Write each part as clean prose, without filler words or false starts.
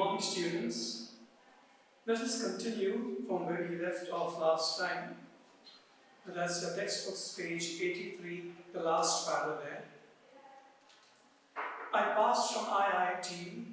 morning, students. Let us continue from where we left off last time. That's the textbook's page 83, the last paragraph there. I passed from IIT,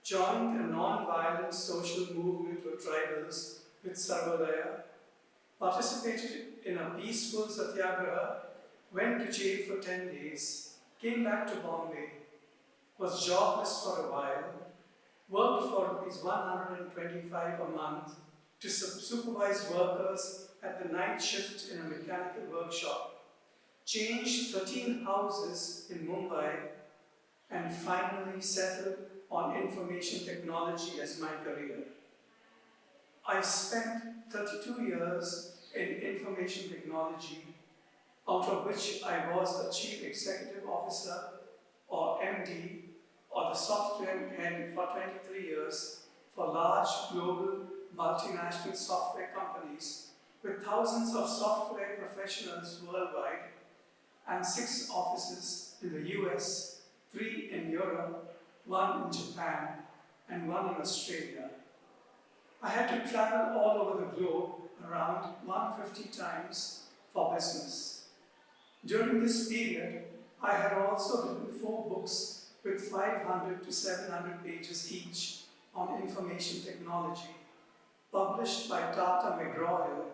joined a non-violent social movement for tribals with Sarvodaya, participated in a peaceful satyagraha, went to jail for 10 days, came back to Bombay, was jobless for a while, worked for ₹125 a month to supervise workers at the night shift in a mechanical workshop, changed 13 houses in Mumbai, and finally settled on information technology as my career. I spent 32 years in information technology, out of which I was a Chief Executive Officer, or MD, or the software head for 23 years for large global multinational software companies with thousands of software professionals worldwide and 6 offices in the US, 3 in Europe, 1 in Japan, and 1 in Australia. I had to travel all over the globe around 150 times for business. During this period, I had also written 4 books with 500 to 700 pages each on information technology, published by Tata McGraw-Hill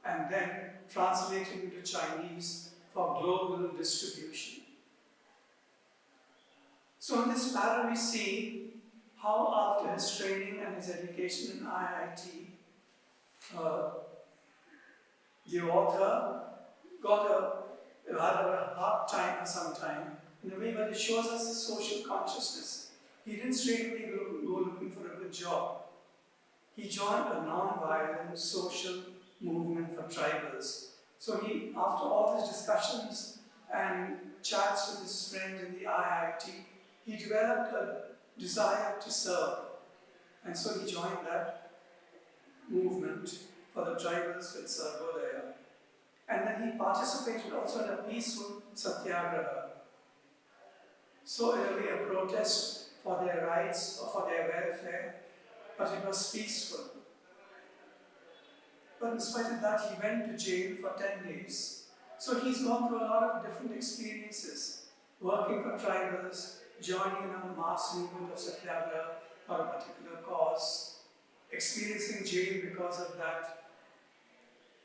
and then translated into Chinese for global distribution. So in this paragraph we see how after his training and his education in IIT, the author had a hard time for some time in a way, but it shows us the social consciousness. He didn't straight away go looking for a good job. He joined a non-violent social movement for tribals. So he, after all his discussions and chats with his friends in the IIT, he developed a desire to serve. And so he joined that movement for the tribals with Sarvodaya. And then he participated also in a peaceful satyagraha. So in a way, a protest for their rights or for their welfare, but it was peaceful. But in spite of that, he went to jail for 10 days. So he's gone through a lot of different experiences, working for tribals, joining in a mass movement of satyagraha for a particular cause, experiencing jail because of that,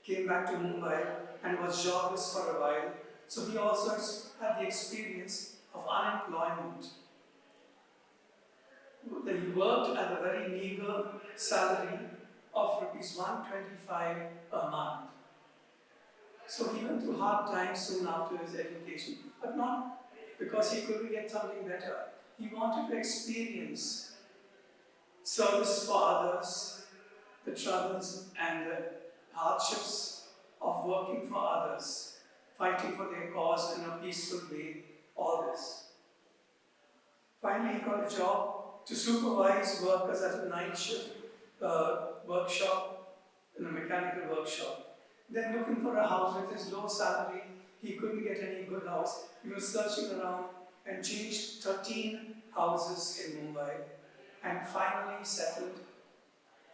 came back to Mumbai and was jobless for a while. So he also had the experience of unemployment. He worked at a very meager salary of ₹125 a month. So he went through hard times soon after his education, but not because he couldn't get something better. He wanted to experience service for others, the troubles and the hardships of working for others, fighting for their cause in a peaceful way, all this. Finally, he got a job to supervise workers at a night shift workshop, in a mechanical workshop. Then looking for a house with his low salary, he couldn't get any good house. He was searching around and changed 13 houses in Mumbai and finally settled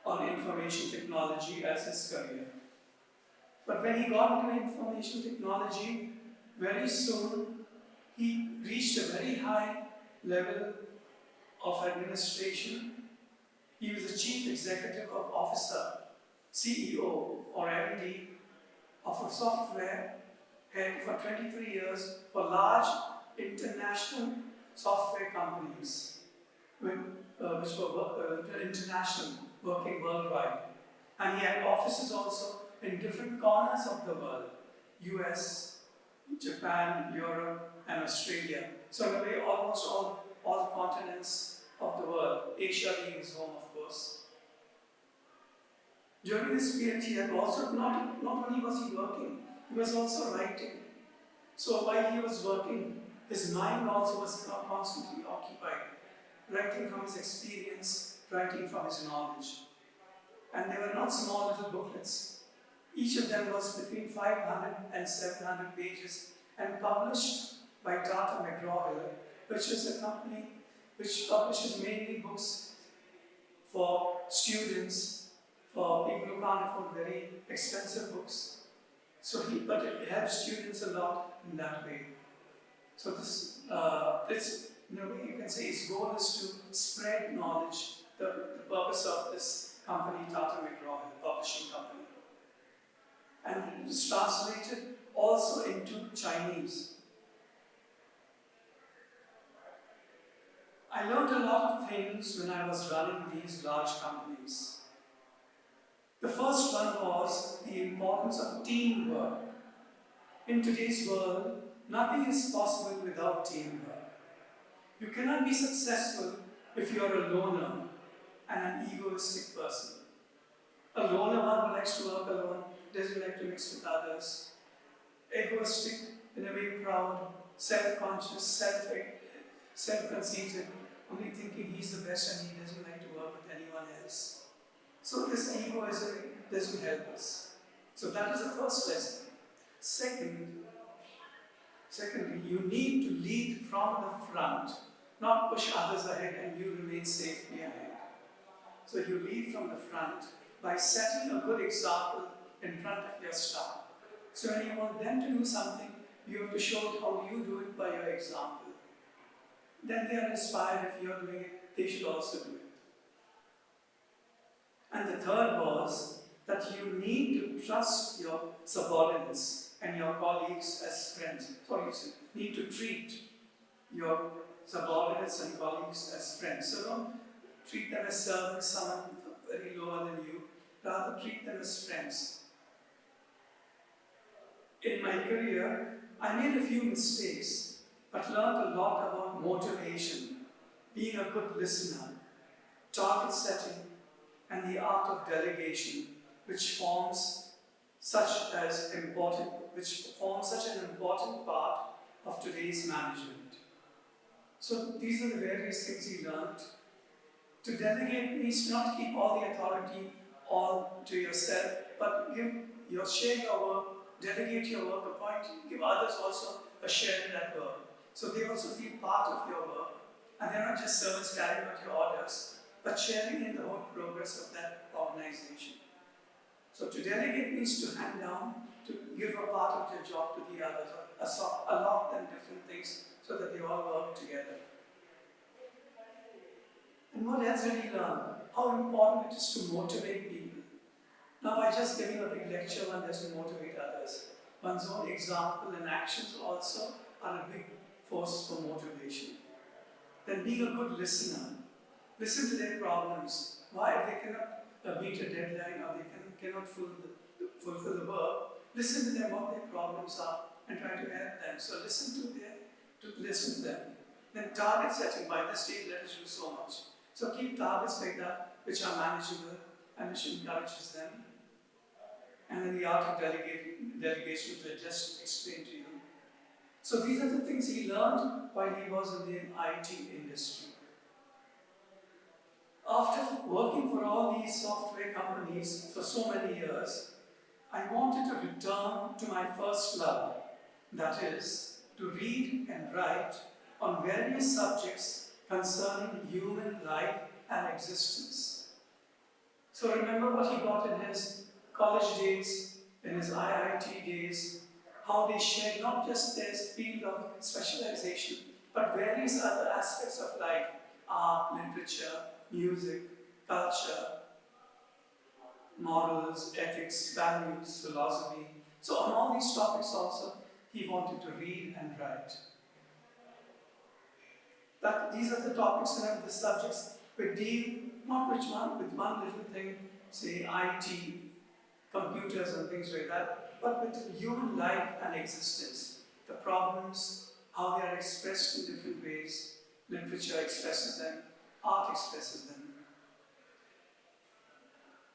on information technology as his career. But when he got into information technology, very soon he reached a very high level of administration. He was the Chief Executive Officer, CEO or MD of a software head for 23 years for large international software companies, which were international, working worldwide. And he had offices also in different corners of the world, US, Japan, Europe, and Australia. So in a way, almost all continents of the world, Asia being his home, of course. During this period, he had also, not only was he working, he was also writing. So while he was working, his mind also was constantly occupied, writing from his experience, writing from his knowledge. And they were not small little booklets. Each of them was between 500 and 700 pages and published by Tata McGraw-Hill, which is a company which publishes mainly books for students, for people who can't afford very expensive books. But it helps students a lot in that way. So this, in a way you can say, its goal is to spread knowledge. The purpose of this company, Tata McGraw, the publishing company. And it was translated also into Chinese. I learned a lot of things when I was running these large companies. The first one was the importance of teamwork. In today's world, nothing is possible without teamwork. You cannot be successful if you are a loner and an egoistic person. A loner one who likes to work alone, doesn't like to mix with others. Egoistic, in a way proud, self-conscious, self-conceited, only thinking he's the best and he doesn't like to work with anyone else. So this egoism doesn't help us. So that is the first lesson. Secondly, you need to lead from the front, not push others ahead and you remain safe behind. So you lead from the front by setting a good example in front of your staff. So when you want them to do something, you have to show how you do it by your example. Then they are inspired. If you're doing it, they should also do it. And the third was that you need to trust your subordinates and your colleagues as friends. Sorry, you need to treat your subordinates and colleagues as friends. So don't treat them as servants, someone very lower than you. Rather, treat them as friends. In my career, I made a few mistakes, but learned a lot about motivation, being a good listener, target setting, and the art of delegation, which forms such an important part of today's management. So these are the various things he learned. To delegate means not keep all the authority all to yourself, but share your work, delegate your work, give others also a share in that work. So they also feel part of your work, and they're not just servants carrying out your orders, but sharing in the whole progress of that organization. So to delegate means to hand down, to give a part of your job to the others, or allot them different things so that they all work together. And what else did he learn? How important it is to motivate people. Now, by just giving a big lecture, one doesn't motivate others. One's own example and actions also are a big force for motivation. Then being a good listener. Listen to their problems. Why? If they cannot meet a deadline or they cannot fulfill the work, listen to them, what their problems are, and try to help them. So listen to them. Then target setting. By this date, let us do so much. So keep targets like that, which are manageable and which encourages them. And then the art of delegation, which I just explained to you. So these are the things he learned while he was in the IT industry. After working for all these software companies for so many years, I wanted to return to my first love, that is, to read and write on various subjects concerning human life and existence. So remember what he got in his college days, in his IIT days, how they shared not just their field of specialization, but various other aspects of life, art, literature, music, culture, morals, ethics, values, philosophy. So on all these topics also, he wanted to read and write. But these are the topics and the subjects we deal not with one little thing, say IT, computers and things like that, but with human life and existence. The problems, how they are expressed in different ways. Literature expresses them, art expresses them.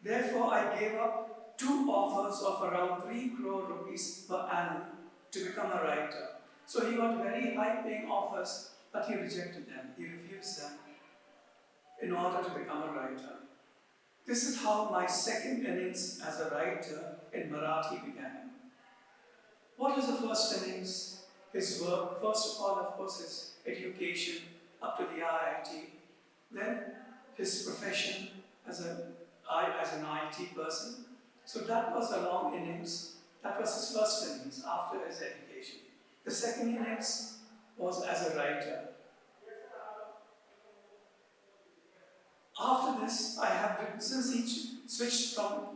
Therefore, I gave up 2 offers of around 3 crore rupees per annum to become a writer. So he got very high-paying offers, but he rejected them. He refused them in order to become a writer. This is how my second innings as a writer in Marathi began. What was the first innings? His work, first of all, of course, his education up to the IIT, then his profession, as an IT person. So that was a long innings. That was his first innings after his education. The second innings was as a writer. After this, I have written, since he switched from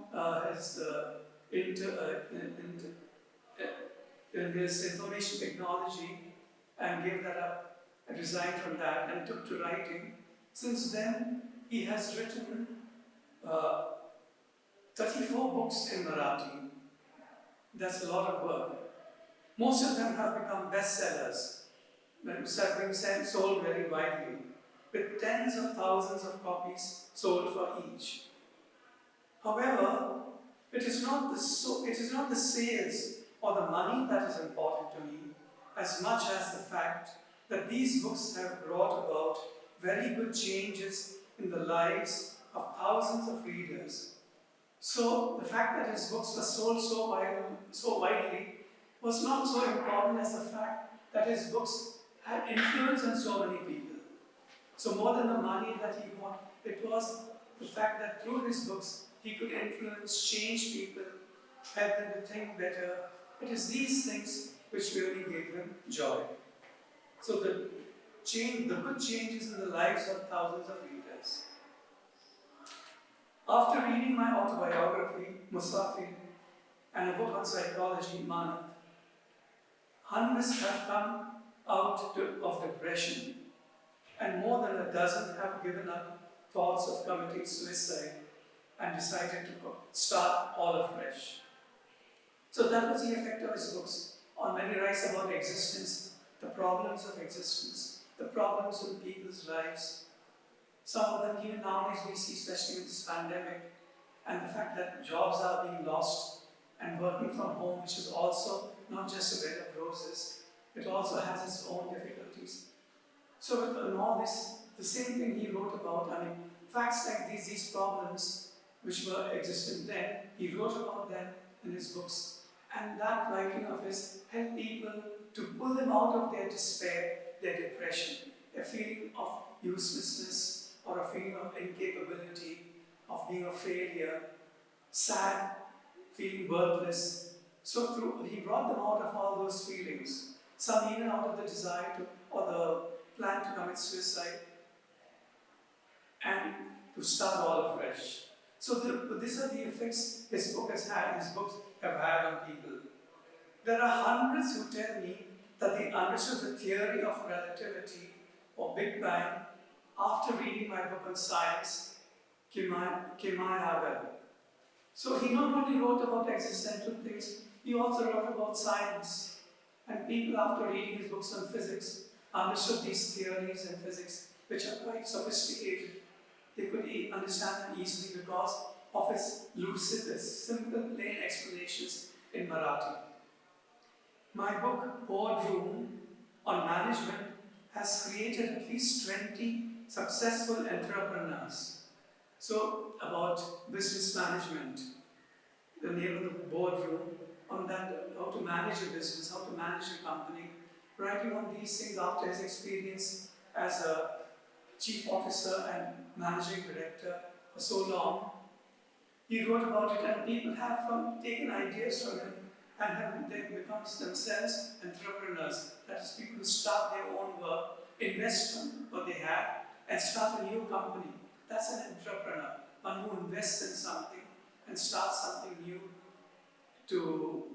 in his information technology and gave that up, and resigned from that and took to writing. Since then, he has written uh, 34 books in Marathi. That's a lot of work. Most of them have become bestsellers, but have been sold very widely, with tens of thousands of copies sold for each. However, it is not the sales or the money that is important to me, as much as the fact that these books have brought about very good changes in the lives of thousands of readers. So the fact that his books were sold so widely was not so important as the fact that his books had influence on so many people. So more than the money that he got, it was the fact that through his books he could influence, change people, help them to think better. It is these things which really gave him joy. So the good changes in the lives of thousands of readers. After reading my autobiography, Musafir, and a book on psychology, Manat, hundreds have come out of depression, and more than a dozen have given up thoughts of committing suicide and decided to start all afresh. So that was the effect of his books. On when he writes about existence, the problems of existence, the problems in people's lives. Some of them even nowadays we see, especially with this pandemic, and the fact that jobs are being lost, and working from home, which is also not just a bed of roses, it also has its own difficulties. So in all this, the same thing he wrote about, facts like these problems which were existent then, he wrote about them in his books. And that writing of his helped people to pull them out of their despair, their depression, their feeling of uselessness or a feeling of incapability, of being a failure, sad, feeling worthless. So he brought them out of all those feelings. Some even out of the desire to, or the plan to commit suicide, and to start all afresh. So these are the effects his books have had on people. There are hundreds who tell me that they understood the theory of relativity or Big Bang after reading my book on science, Kimai. So he not only wrote about existential things, he also wrote about science. And people, after reading his books on physics, understood these theories in physics, which are quite sophisticated. They could understand them easily because of his lucid, simple, plain explanations in Marathi. My book, Boardroom, on management, has created at least 20 successful entrepreneurs. So, about business management, the name of the boardroom, on that, how to manage a business, how to manage a company, writing on these things after his experience as a chief officer and managing director for so long. He wrote about it, and people have taken ideas from him and they become themselves entrepreneurs. That is, people who start their own work, invest from what they have, and start a new company. That's an entrepreneur, one who invests in something and starts something new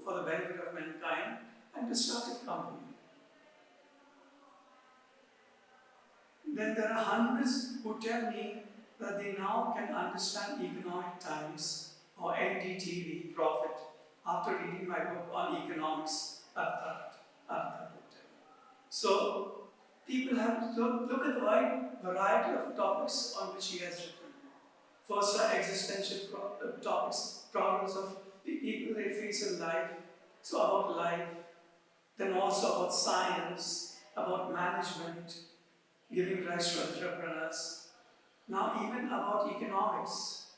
for the benefit of mankind and to start a company. Then there are hundreds who tell me that they now can understand Economic Times or NDTV profit after reading my book on economics, Artha. So people have to look at the wide variety of topics on which he has written. First are existential topics, problems of the people they face in life, so about life, then also about science, about management, giving rise to entrepreneurs, now even about economics,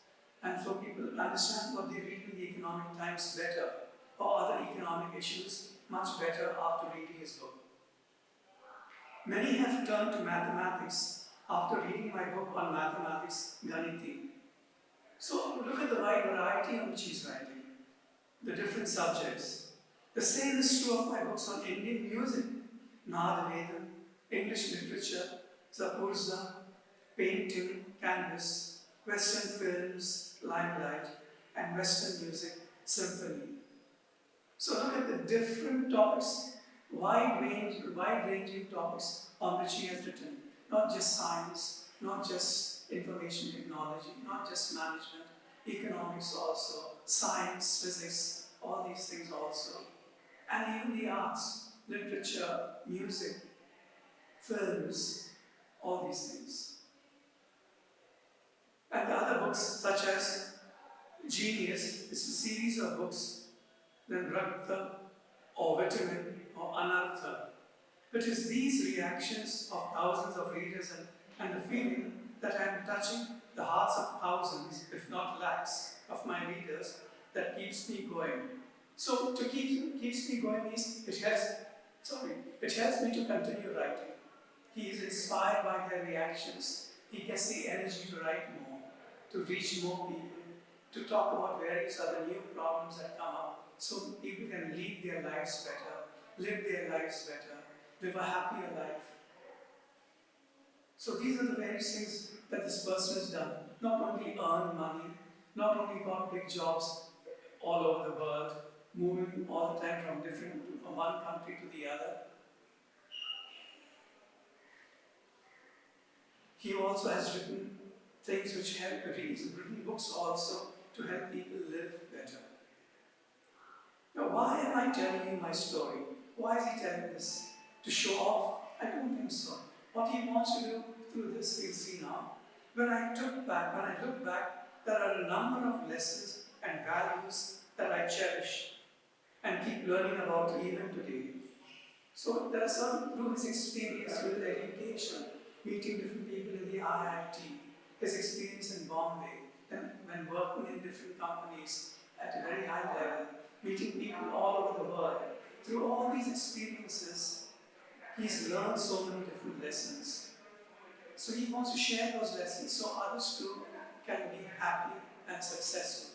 and so people understand what they read in the Economic Times better, or other economic issues much better after reading his book. Many have turned to mathematics after reading my book on mathematics, Ganiti. So look at the wide variety on which he's writing, the different subjects. The same is true of my books on Indian music, Nadavedam, English literature, Zapurza, painting, canvas, Western films, limelight, and Western music, symphony. So look at the different topics, wide-ranging topics on which he has written. Not just science, not just information technology, not just management, economics also, science, physics, all these things also. And even the arts, literature, music, films, all these things. And the other books, such as Genius, is a series of books, then Rakta, or Vitamin, or Anartha. It is these reactions of thousands of readers and the feeling that I am touching the hearts of thousands, if not lakhs, of my readers that keeps me going. So to keeps me going means it helps me to continue writing. He is inspired by their reactions. He gets the energy to write more, to reach more people, to talk about various other new problems that come up, so people can lead their lives better, live their lives better, live a happier life. So these are the various things that this person has done. Not only earn money, not only got big jobs all over the world, moving all the time from one country to the other. He also has written things which help, he's written books also to help people live better. Now, why am I telling you my story? Why is he telling this? To show off? I don't think so. What he wants to do through this, we'll see now. When I look back, there are a number of lessons and values that I cherish and keep learning about even today. So there are some through his experience with education, meeting different people in the IIT, his experience in Bombay, and when working in different companies at a very high level, meeting people all over the world. Through all these experiences, he's learned so many different lessons. So he wants to share those lessons so others too can be happy and successful.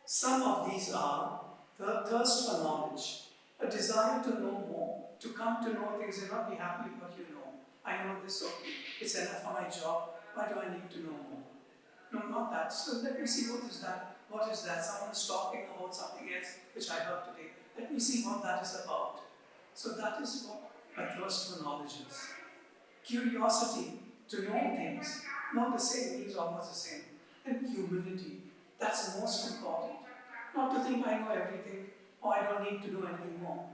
Some of these are the thirst for knowledge, a desire to know more, to come to know things and not be happy with what you know. I know this, okay, it's enough for my job, why do I need to know more? No, not that. So let me see what is that. What is that? Someone is talking about something else which I heard today. Let me see what that is about. So that is what a thirst for knowledge is. Curiosity to know things, not the same things, almost the same. And humility, that's most important. Not to think I know everything or I don't need to know anything more.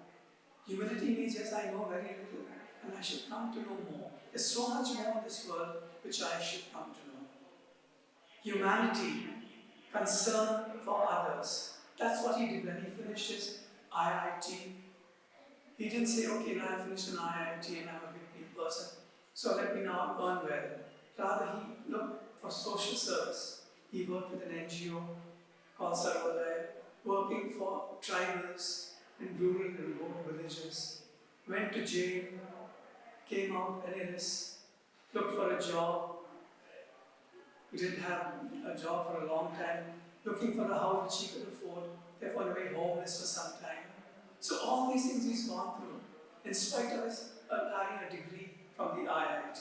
Humility means yes, I know very little and I should come to know more. There's so much more in this world which I should come to know. Humanity, concern for others. That's what he did when he finished his IIT. He didn't say, okay, now I finished an IIT and I'm a big person, so let me now earn well. Rather, he looked for social service. He worked with an NGO called Sarvodaya, working for tribals in rural and remote villages. Went to jail, came out penniless, looked for a job. He didn't have a job for a long time, looking for a house which he could afford, therefore in a way homeless for some time. So all these things he's gone through, in spite of his having a degree from the IIT.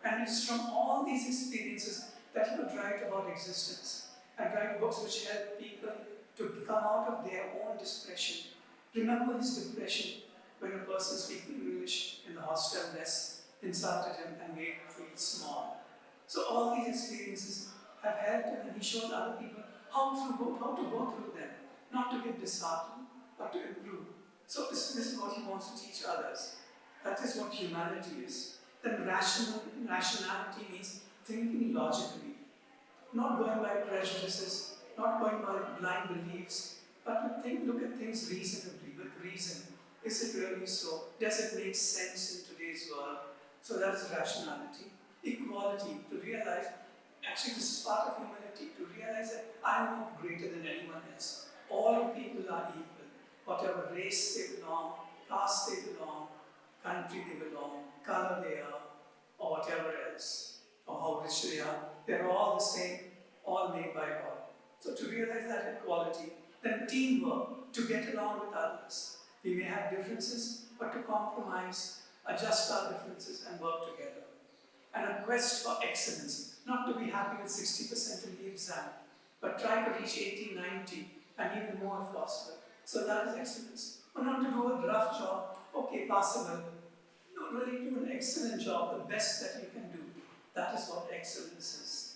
And it's from all these experiences that he would write about existence and write books which help people to come out of their own depression. Remember his depression when a person speaking English in the hostel mess insulted him and made him feel small. So all these experiences have helped him, and he showed other people how to go through them, not to get disheartened, but to improve. So this is what he wants to teach others. That is what humanity is. Then rationality means thinking logically, not going by prejudices, not going by blind beliefs, but to look at things reasonably, with reason. Is it really so? Does it make sense in today's world? So that's rationality. Equality, to realize, actually this is part of humanity, to realize that I'm not greater than anyone else. All people are equal. Whatever race they belong, caste they belong, country they belong, color they are, or whatever else, or how rich they are, they're all the same, all made by God. So to realize that equality, then teamwork, to get along with others. We may have differences, but to compromise, adjust our differences and work together. And a quest for excellence, not to be happy with 60% in the exam, but try to reach 80, 90, and even more if possible. So that is excellence. Or not to do a rough job, okay, passable. No, really do an excellent job, the best that you can do. That is what excellence is.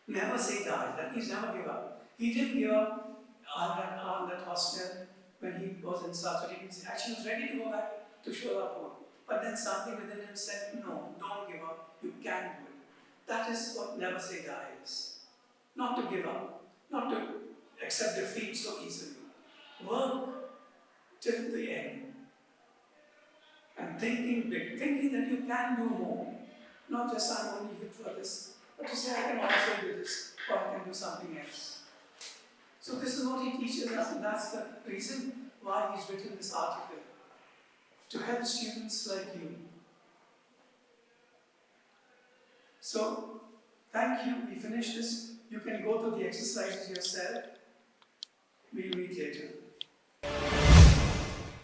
Never say die, that means never give up. He didn't give up on that hostel when he was in Saturday. He actually was ready to go back to Sholapur. But then something within him said, no, don't give up, you can do it. That is what never say die is. Not to give up, not to accept defeat so easily. Work till the end. And thinking big, thinking that you can do more. Not just I'm only fit for this, but to say I can also do this, or I can do something else. So this is what he teaches us, and that's the reason why he's written this article. To help students like you. So, thank you, we finished this. You can go through the exercises yourself. We'll meet later.